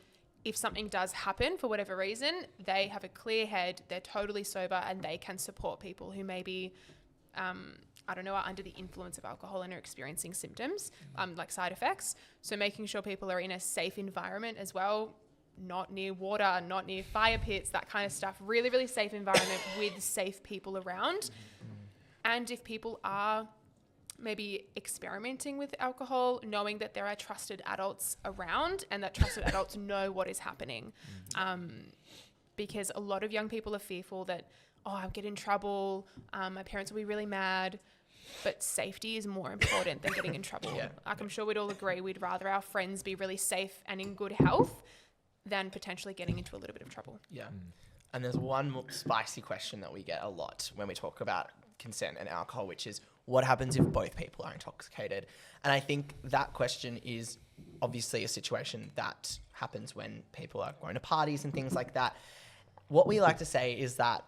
if something does happen for whatever reason, they have a clear head, they're totally sober, and they can support people who maybe, are under the influence of alcohol and are experiencing symptoms, like side effects. So making sure people are in a safe environment as well, not near water, not near fire pits, that kind of stuff. Really, really safe environment with safe people around. And if people are maybe experimenting with alcohol, knowing that there are trusted adults around and that trusted adults know what is happening. Because a lot of young people are fearful that, I'll get in trouble, my parents will be really mad. But safety is more important than getting in trouble. Yeah. Like I'm sure we'd all agree we'd rather our friends be really safe and in good health than potentially getting into a little bit of trouble. Yeah. And there's one more spicy question that we get a lot when we talk about consent and alcohol, which is what happens if both people are intoxicated? And I think that question is obviously a situation that happens when people are going to parties and things like that. What we like to say is that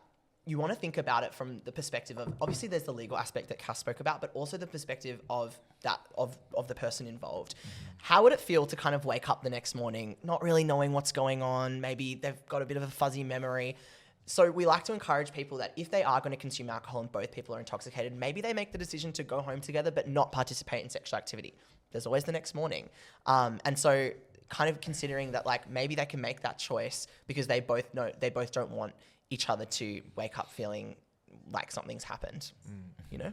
you want to think about it from the perspective of, obviously there's the legal aspect that Cass spoke about, but also the perspective of that, of the person involved. How would it feel to kind of wake up the next morning, not really knowing what's going on? Maybe they've got a bit of a fuzzy memory. So we like to encourage people that if they are going to consume alcohol and both people are intoxicated, maybe they make the decision to go home together, but not participate in sexual activity. There's always the next morning. And so kind of considering that, like, maybe they can make that choice because they both know, they both don't want each other to wake up feeling like something's happened, you know?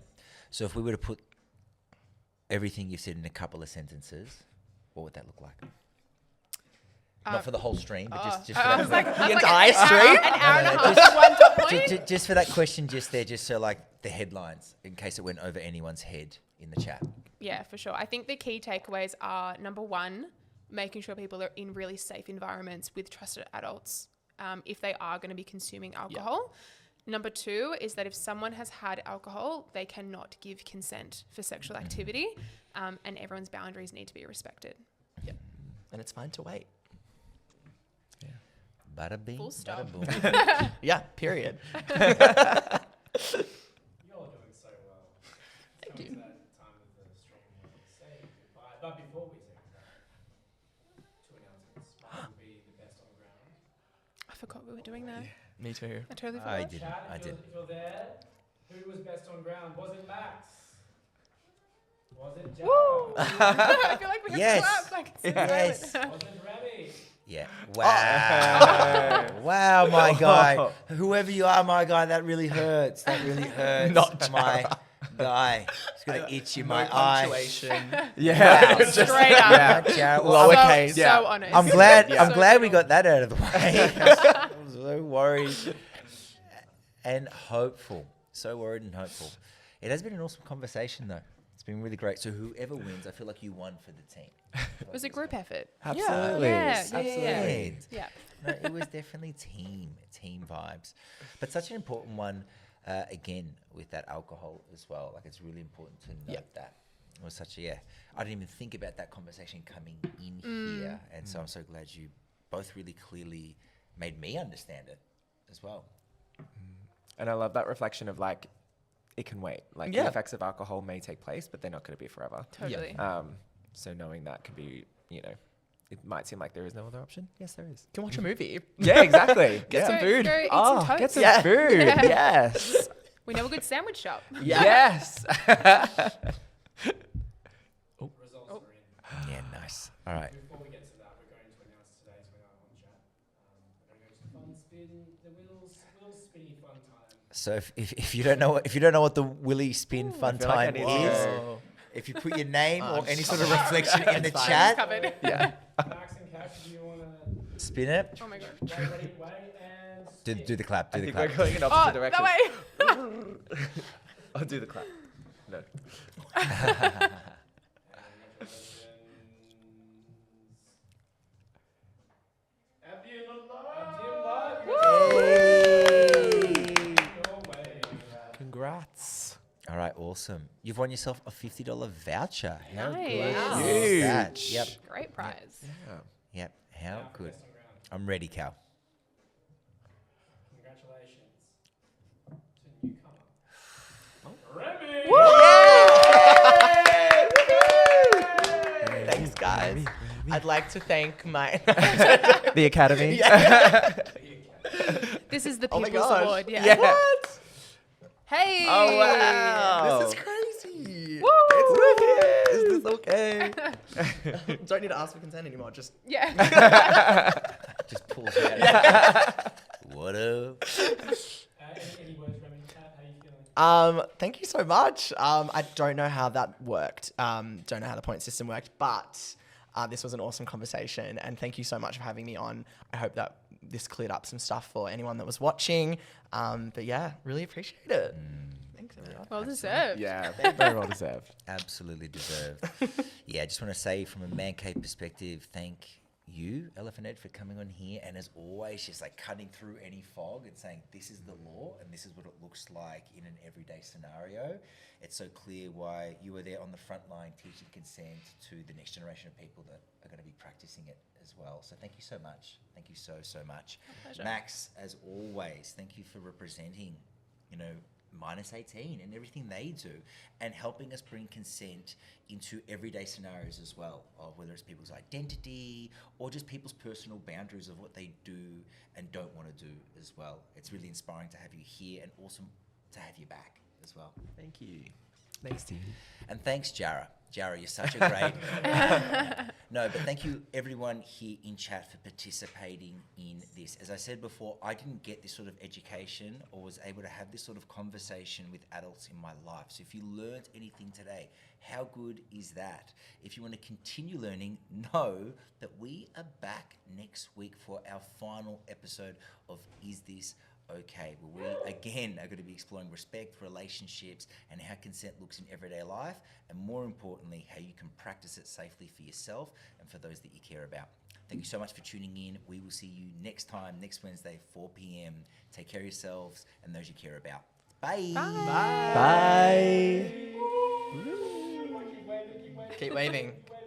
So if we were to put everything you've said in a couple of sentences, what would that look like? Not for the whole stream, but just for I that. was like, The entire stream? an hour and a No, half just- for one top point. Just for that question, just there, just so like the headlines, in case it went over anyone's head in the chat. Yeah, for sure. I think the key takeaways are, number one, making sure people are in really safe environments with trusted adults if they are going to be consuming alcohol. Number two is that if someone has had alcohol, they cannot give consent for sexual activity, and everyone's boundaries need to be respected. Yeah. And it's fine to wait. Bada bing, Full stop. bada boom. Yeah, period. You're doing so well. Thank It's you. that time of the stream where we say goodbye. But before we say goodbye, two announcements. One will be the best on the ground. I forgot we were doing that. Me too. I totally I forgot. didn't. Chat, I if didn't. you're there, who was best on ground? Was it Max? Was it Jack? I feel like we have Yes. to clap. Like, it's Yes. silent. Was it Remy? Yeah. Wow. Wow, my guy. Whoever you are, my guy, that really hurts. That really hurts. Not my guy. It's going to itch in my No eye. punctuation. Yeah. Wow. Straight up. Yeah, Jared. Well, Lower So, case. so Yeah. honest. I'm glad. Yeah. I'm glad we cool. got that out of the way. I was so worried and hopeful. So worried and hopeful. It has been an awesome conversation, though. It's been really great. So whoever wins, I feel like you won for the team. It was a group effort. Absolutely. Yeah, Absolutely. Yeah. No, it was definitely team vibes, but such an important one. Again, with that alcohol as well. Like, it's really important to note Yep. that. It was such a, I didn't even think about that conversation coming in here. And so I'm so glad you both really clearly made me understand it as well. And I love that reflection of, like, it can wait. Like, Yeah. the effects of alcohol may take place, but they're not going to be forever. Totally. So knowing that can be, it might seem like there is no other option. Yes, there is. You can watch a movie. Yeah, exactly. Get some Go- food. go eat Oh, some toast. get some Yeah. food. Yeah. Yes. We know a good sandwich shop. Yeah. Yes. Results are in. Yeah, nice. All right. Before we get to that, we're going to announce today's winner on chat. We're going to go to fun spin, the wheels spinny fun time. So if you don't know what the Willy Spin fun feel like I time need to is, Whoa. if you put your name or I'm any sort sorry. of reflection in the It's fine. chat, Covered. Yeah. Max and Cash, do you want to spin it. Oh my god. ready? Wait, and Do the clap. Do I the think clap. we're going in Oh, opposite that directions. way. I'll do the clap. No. Congrats. All right, awesome. You've won yourself a $50 voucher. How Nice. good Wow. is that? Yep. Great prize. Yep. How good. I'm ready, Cal. Congratulations to newcomer. Remy! Thanks, guys. I'd like to thank my. The Academy. This is the Oh my People's gosh. Award. Yeah. Yeah. What? Hey. Oh, wow. This is crazy. Woo! Is this okay? Don't need to ask for consent anymore. Just Yeah. Just pulls it out. What up? Any words, Remy? How you feeling? thank you so much. I don't know how that worked. Don't know how the point system worked, but this was an awesome conversation, and thank you so much for having me on. I hope that this cleared up some stuff for anyone that was watching. But yeah, really appreciate it. Thanks, everyone. Well deserved. Yeah, very well deserved. Absolutely deserved. Yeah, I just want to say from a man cave perspective, thank you, Elephant Ed, for coming on here, and as always, just like cutting through any fog and saying this is the law and this is what it looks like in an everyday scenario. It's so clear why you were there on the front line teaching consent to the next generation of people that are going to be practicing it as well. So thank you so much. Thank you so much. Pleasure. Max, as always, thank you for representing, minus 18 and everything they do, and helping us bring consent into everyday scenarios as well, of whether it's people's identity or just people's personal boundaries of what they do and don't want to do as well. It's really inspiring to have you here and awesome to have you back as well. Thank you. Thanks, Steve. And thanks, Jara. Jara, you're such a great... No, but thank you everyone here in chat for participating in this. As I said before, I didn't get this sort of education or was able to have this sort of conversation with adults in my life. So if you learned anything today, how good is that? If you want to continue learning, know that we are back next week for our final episode of Is This Okay, where we again are going to be exploring respect, relationships, and how consent looks in everyday life, and more importantly, how you can practice it safely for yourself and for those that you care about. Thank you so much for tuning in. We will see you next time, next Wednesday, 4 p.m. Take care of yourselves and those you care about. Bye. Bye. Keep waving.